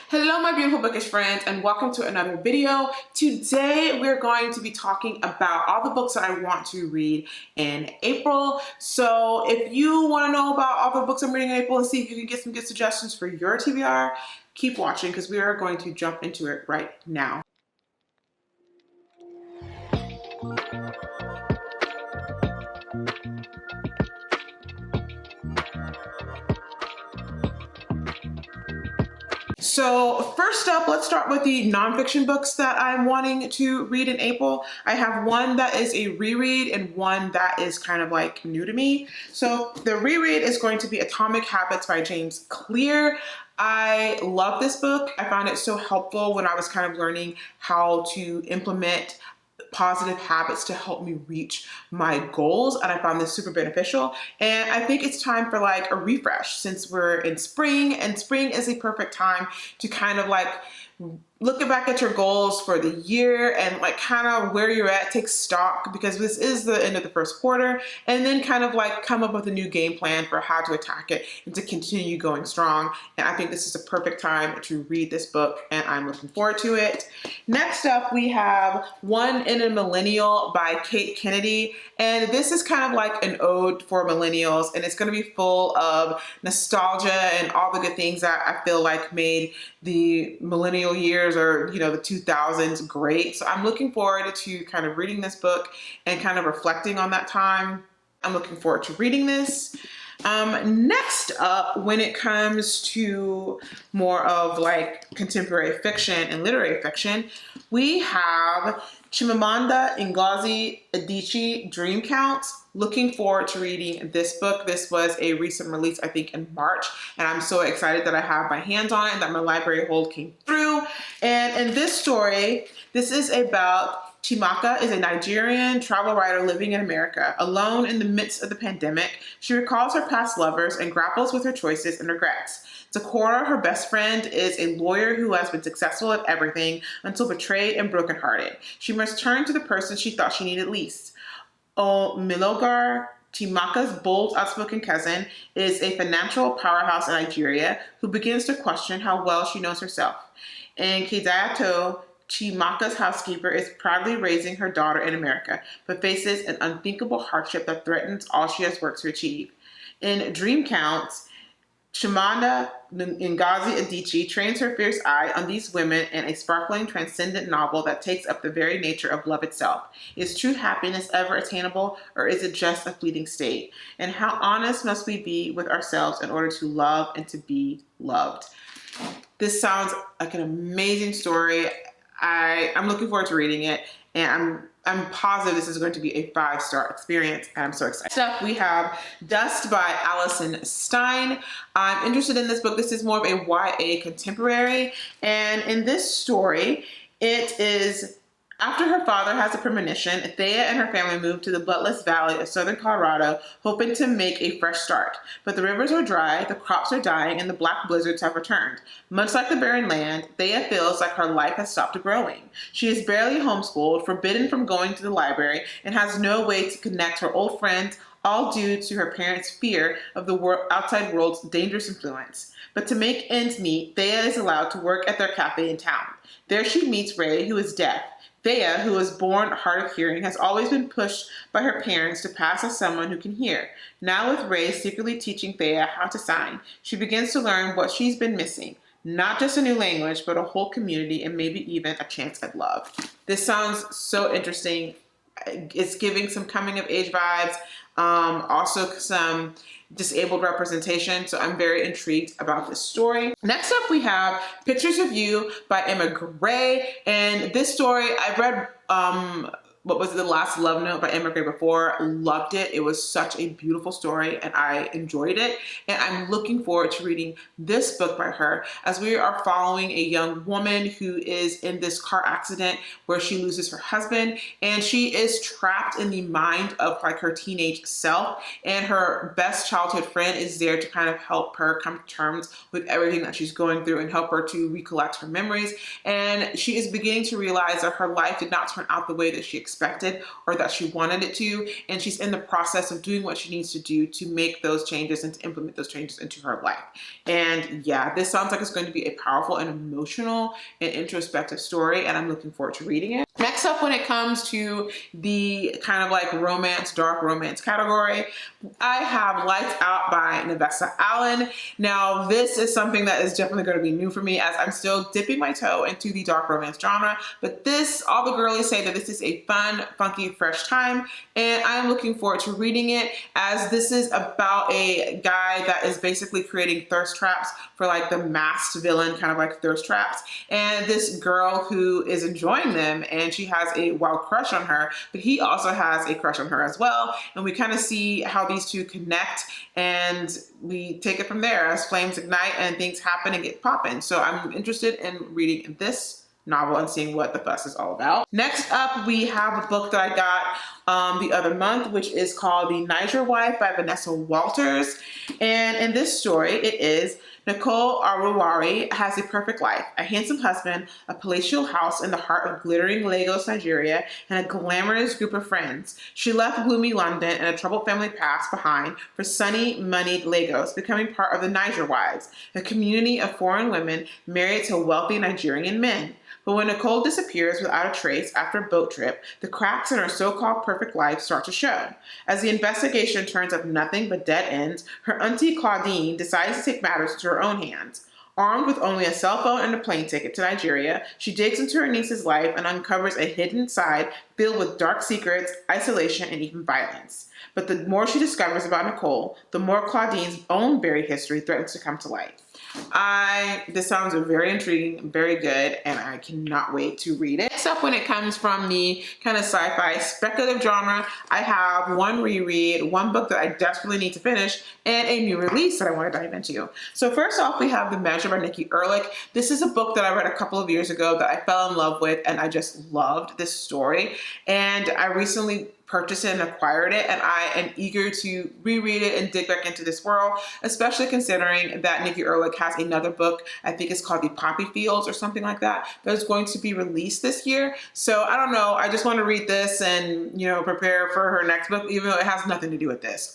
Hello my beautiful bookish friends, and welcome to another video. Today we're going to be talking about all the books that I want to read in April. So if you want to know about all the books I'm reading in April and see if you can get some good suggestions for your TBR, keep watching because we are going to jump into it right now. So first up, let's start with the nonfiction books that I'm wanting to read in April. I have one that is a reread and one that is kind of like new to me. So the reread is going to be Atomic Habits by James Clear. I love this book. I found it so helpful when I was kind of learning how to implement positive habits to help me reach my goals, and I found this super beneficial. And I think it's time for like a refresh since we're in spring, and spring is a perfect time to kind of like look back at your goals for the year and like kind of where you're at, take stock, because this is the end of the first quarter, and then kind of like come up with a new game plan for how to attack it and to continue going strong. And I think this is a perfect time to read this book, and I'm looking forward to it. Next up, we have One in a Millennial by Kate Kennedy. And this is kind of like an ode for millennials, and it's going to be full of nostalgia and all the good things that I feel like made the millennial years, or the 2000s, great. So I'm looking forward to kind of reading this book and kind of reflecting on that time. I'm looking forward to reading this. Next up, when it comes to more of like contemporary fiction and literary fiction, we have Chimamanda Ngozi Adichie, Dream Counts. Looking forward to reading this book. This was a recent release, I think in March, and I'm so excited that I have my hands on it and that my library hold came through. And in this story, this is about Chimaka is a Nigerian travel writer living in America. Alone in the midst of the pandemic, she recalls her past lovers and grapples with her choices and regrets. Sakura, her best friend, is a lawyer who has been successful at everything until betrayed and brokenhearted. She must turn to the person she thought she needed least. Milogar, Chimaka's bold, outspoken cousin, is a financial powerhouse in Nigeria who begins to question how well she knows herself. And Kedayato, Chimaka's housekeeper, is proudly raising her daughter in America, but faces an unthinkable hardship that threatens all she has worked to achieve. In Dream Counts, Chimamanda Ngozi Adichie trains her fierce eye on these women in a sparkling, transcendent novel that takes up the very nature of love itself. Is true happiness ever attainable, or is it just a fleeting state? And how honest must we be with ourselves in order to love and to be loved? This sounds like an amazing story. I'm looking forward to reading it, and I'm positive this is going to be a 5-star experience, and I'm so excited. Next up, we have Dust by Allison Stein. I'm interested in this book. This is more of a YA contemporary, and in this story, it is after her father has a premonition, Thea and her family move to the bloodless valley of southern Colorado, hoping to make a fresh start. But the rivers are dry, the crops are dying, and the black blizzards have returned. Much like the barren land, Thea feels like her life has stopped growing. She is barely homeschooled, forbidden from going to the library, and has no way to connect her old friends, all due to her parents' fear of the outside world's dangerous influence. But to make ends meet, Thea is allowed to work at their cafe in town. There she meets Ray, who is deaf. Thea, who was born hard of hearing, has always been pushed by her parents to pass as someone who can hear. Now with Ray secretly teaching Thea how to sign, she begins to learn what she's been missing. Not just a new language, but a whole community, and maybe even a chance at love. This sounds so interesting. It's giving some coming of age vibes, also some disabled representation. So I'm very intrigued about this story. Next up, we have Pictures of You by Emma Gray. And this story, I've read, what was it, The Last Love Note by Emma Gray before. Loved it. It was such a beautiful story, and I enjoyed it. And I'm looking forward to reading this book by her, as we are following a young woman who is in this car accident where she loses her husband, and she is trapped in the mind of like her teenage self, and her best childhood friend is there to kind of help her come to terms with everything that she's going through and help her to recollect her memories. And she is beginning to realize that her life did not turn out the way that she expected. expected or that she wanted it to, and she's in the process of doing what she needs to do to make those changes and to implement those changes into her life. And yeah, this sounds like it's going to be a powerful and emotional and introspective story, and I'm looking forward to reading it. Next up, when it comes to the kind of like romance, dark romance category, I have Lights Out by Navessa Allen. Now, this is something that is definitely going to be new for me as I'm still dipping my toe into the dark romance genre, but this, all the girlies say that this is a fun, funky, fresh time, and I'm looking forward to reading it as this is about a guy that is basically creating thirst traps for like the masked villain, kind of like thirst traps, and this girl who is enjoying them, and she has a wild crush on her, but he also has a crush on her as well, and we kind of see how these two connect, and we take it from there as flames ignite and things happen and get popping. So I'm interested in reading this novel and seeing what the fuss is all about. Next up, we have a book that I got the other month, which is called The Niger Wife by Vanessa Walters. And in this story, it is Nicole Aruwari has a perfect life, a handsome husband, a palatial house in the heart of glittering Lagos, Nigeria, and a glamorous group of friends. She left gloomy London and a troubled family past behind for sunny, moneyed Lagos, becoming part of the Niger Wives, a community of foreign women married to wealthy Nigerian men. But when Nicole disappears without a trace after a boat trip, the cracks in her so-called perfect life start to show. As the investigation turns up nothing but dead ends, her auntie Claudine decides to take matters into her own hands. Armed with only a cell phone and a plane ticket to Nigeria, she digs into her niece's life and uncovers a hidden side filled with dark secrets, isolation, and even violence. But the more she discovers about Nicole, the more Claudine's own buried history threatens to come to light. This sounds very intriguing, very good, and I cannot wait to read it. Next up, when it comes from the kind of sci-fi speculative genre, I have one reread, one book that I desperately need to finish, and a new release that I want to dive into. So first off, we have The Measure by Nikki Erlich. This is a book that I read a couple of years ago that I fell in love with, and I just loved this story. And I recently purchased it and acquired it, and I am eager to reread it and dig back into this world, especially considering that Nikki Erlich has another book, I think it's called The Poppy Fields or something like that, that is going to be released this year. So I don't know, I just want to read this and, you know, prepare for her next book, even though it has nothing to do with this.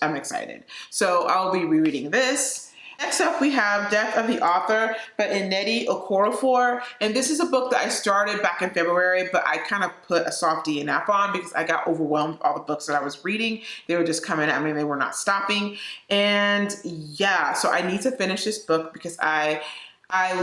I'm excited. So I'll be rereading this. Next up, we have Death of the Author by Nnedi Okorafor. And this is a book that I started back in February, but I kind of put a soft DNF on because I got overwhelmed with all the books that I was reading. They were just coming at me, they were not stopping. And yeah, so I need to finish this book because I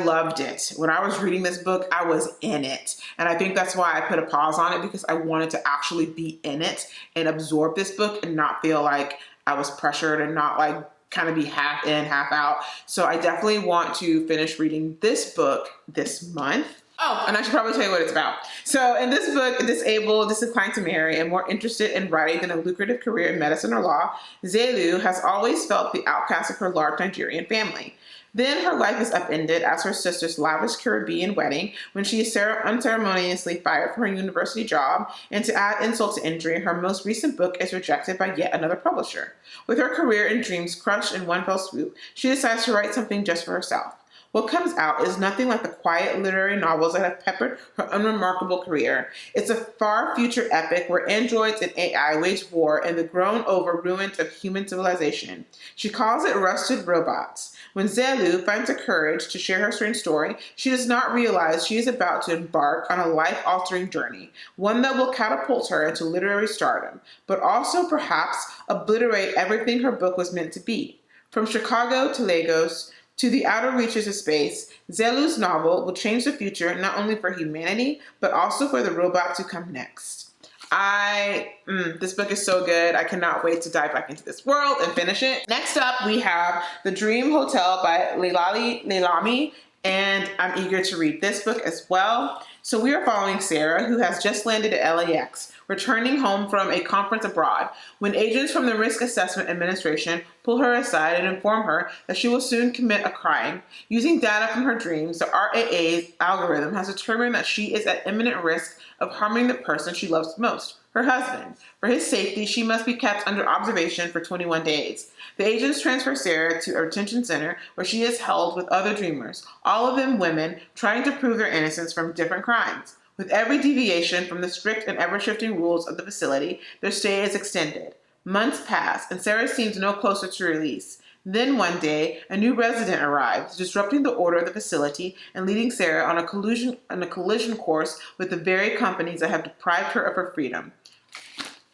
loved it. When I was reading this book, I was in it. And I think that's why I put a pause on it, because I wanted to actually be in it and absorb this book and not feel like I was pressured and not like kind of be half in, half out. So I definitely want to finish reading this book this month. Oh, and I should probably tell you what it's about. So in this book, disabled, disinclined to marry, and more interested in writing than a lucrative career in medicine or law, Zelu has always felt the outcast of her large Nigerian family. Then her life is upended as her sister's lavish Caribbean wedding when she is unceremoniously fired from her university job, and to add insult to injury, her most recent book is rejected by yet another publisher. With her career and dreams crushed in one fell swoop, she decides to write something just for herself. What comes out is nothing like the quiet literary novels that have peppered her unremarkable career. It's a far future epic where androids and AI wage war in the grown-over ruins of human civilization. She calls it Rusted Robots. When Zelu finds the courage to share her strange story, she does not realize she is about to embark on a life-altering journey, one that will catapult her into literary stardom, but also perhaps obliterate everything her book was meant to be. From Chicago to Lagos, to the outer reaches of space, Zelu's novel will change the future not only for humanity, but also for the robots who come next. This book is so good. I cannot wait to dive back into this world and finish it. Next up, we have The Dream Hotel by Leilani Leilami, and I'm eager to read this book as well. So we are following Sarah, who has just landed at LAX, returning home from a conference abroad, when agents from the Risk Assessment Administration pull her aside and inform her that she will soon commit a crime. Using data from her dreams, the RAA's algorithm has determined that she is at imminent risk of harming the person she loves most, her husband. For his safety, she must be kept under observation for 21 days. The agents transfer Sarah to a detention center where she is held with other dreamers, all of them women, trying to prove their innocence from different crimes. With every deviation from the strict and ever-shifting rules of the facility, their stay is extended. Months pass, and Sarah seems no closer to release. Then one day, a new resident arrives, disrupting the order of the facility and leading Sarah on a collision course with the very companies that have deprived her of her freedom.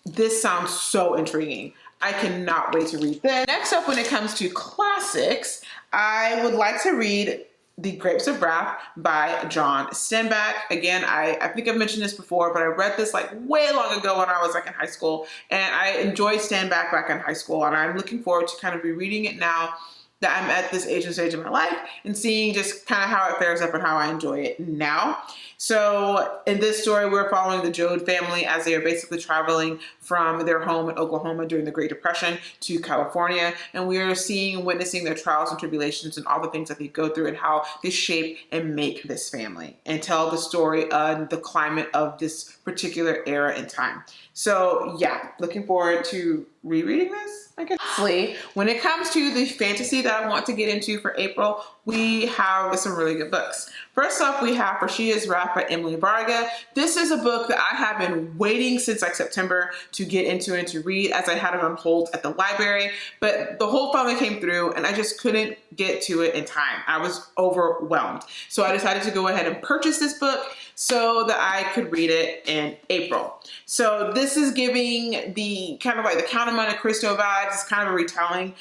This sounds so intriguing. I cannot wait to read this. Next up, when it comes to classics, I would like to read The Grapes of Wrath by John Steinbeck. Again, I think I've mentioned this before, but I read this like way long ago when I was like in high school, and I enjoyed Steinbeck back in high school, and I'm looking forward to kind of rereading it now that I'm at this age and stage of my life and seeing just kind of how it fares up and how I enjoy it now. So in this story, we're following the Joad family as they are basically traveling from their home in Oklahoma during the Great Depression to California. And we are seeing and witnessing their trials and tribulations and all the things that they go through and how they shape and make this family and tell the story of the climate of this particular era in time. So yeah, looking forward to rereading this, I guess. Lastly, when it comes to the fantasy that I want to get into for April, we have some really good books. First up, we have For She Is Wrath by Emily Varga. This is a book that I have been waiting since like September to get into and to read, as I had it on hold at the library, but the whole family came through and I just couldn't get to it in time. I was overwhelmed. So I decided to go ahead and purchase this book so that I could read it in April. So this is giving the kind of like the Count of Monte Cristo vibes. It's kind of a retelling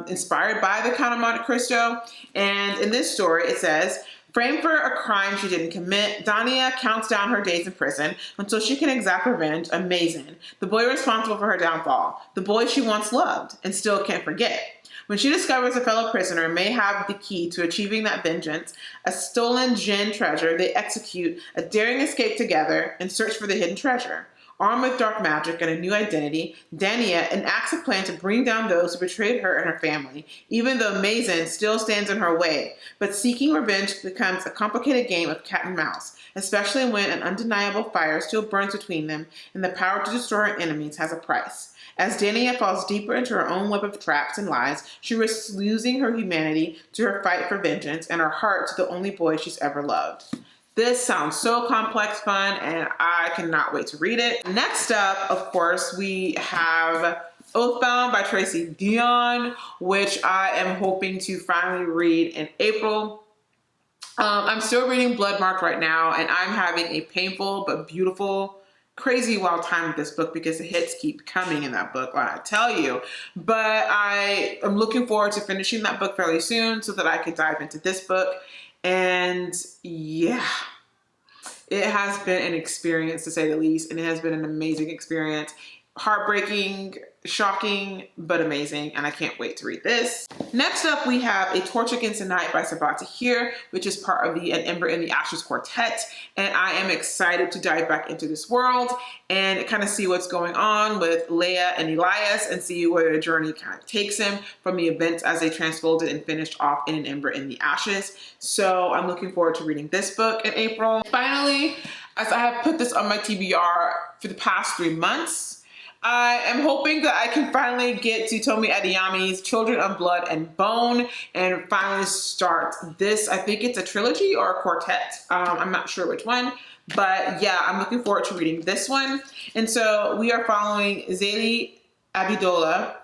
inspired by the Count of Monte Cristo. And in this story, it says, framed for a crime she didn't commit, Dania counts down her days in prison until she can exact revenge on Mason, the boy responsible for her downfall, the boy she once loved and still can't forget. When she discovers a fellow prisoner may have the key to achieving that vengeance, a stolen Jinn treasure, they execute a daring escape together and search for the hidden treasure. Armed with dark magic and a new identity, Dania enacts a plan to bring down those who betrayed her and her family, even though Mason still stands in her way. But seeking revenge becomes a complicated game of cat and mouse, especially when an undeniable fire still burns between them and the power to destroy her enemies has a price. As Dania falls deeper into her own web of traps and lies, she risks losing her humanity to her fight for vengeance and her heart to the only boy she's ever loved. This sounds so complex, fun, and I cannot wait to read it. Next up, of course, we have Oathbound by Tracy Dion, which I am hoping to finally read in April. I'm still reading Bloodmarked right now, and I'm having a painful but beautiful, crazy wild time with this book because the hits keep coming in that book, I tell you. But I am looking forward to finishing that book fairly soon so that I can dive into this book. And yeah, it has been an experience to say the least, and it has been an amazing experience. Heartbreaking, shocking, but amazing, and I can't wait to read this. Next up, we have A Torch Against the Night by Sabaa Tahir, which is part of the An Ember in the Ashes quartet, and I am excited to dive back into this world and kind of see what's going on with Leia and Elias and see where the journey kind of takes him from the events as they transfolded and finished off in An Ember in the Ashes. So I'm looking forward to reading this book in April. Finally, as I have put this on my TBR for the past 3 months, I am hoping that I can finally get to Tomi Adeyemi's Children of Blood and Bone and finally start this. I think it's a trilogy or a quartet. I'm not sure which one, but yeah, I'm looking forward to reading this one. And so we are following Zélie Adebola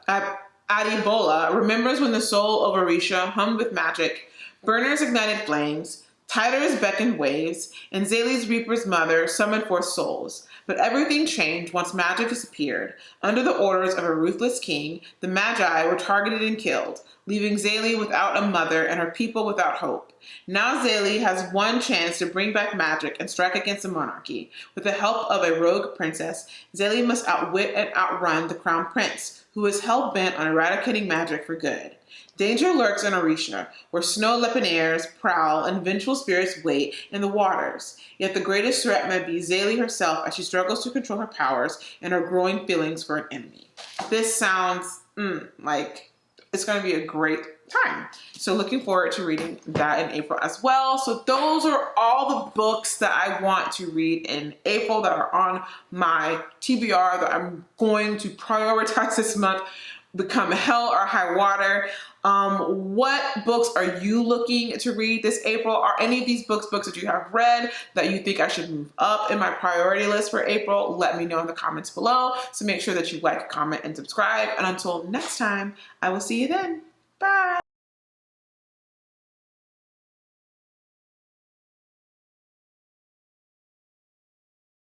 remembers when the soul of Orisha hummed with magic, burners ignited flames, tiders beckoned waves, and Zélie's Reaper's mother summoned forth souls. But everything changed once magic disappeared. Under the orders of a ruthless king, the Magi were targeted and killed, leaving Zélie without a mother and her people without hope. Now Zélie has one chance to bring back magic and strike against the monarchy. With the help of a rogue princess, Zélie must outwit and outrun the crown prince, who is hell-bent on eradicating magic for good. Danger lurks in Orisha, where snow lepinaires prowl and vengeful spirits wait in the waters. Yet the greatest threat may be Zélie herself as she struggles to control her powers and her growing feelings for an enemy. This sounds like it's going to be a great time. So looking forward to reading that in April as well. So those are all the books that I want to read in April that are on my TBR that I'm going to prioritize this month. become hell or high water. What books are you looking to read this April? Are any of these books that you have read that you think I should move up in my priority list for April? Let me know in the comments below. So make sure that you like, comment, and subscribe. And until next time, I will see you then. Bye.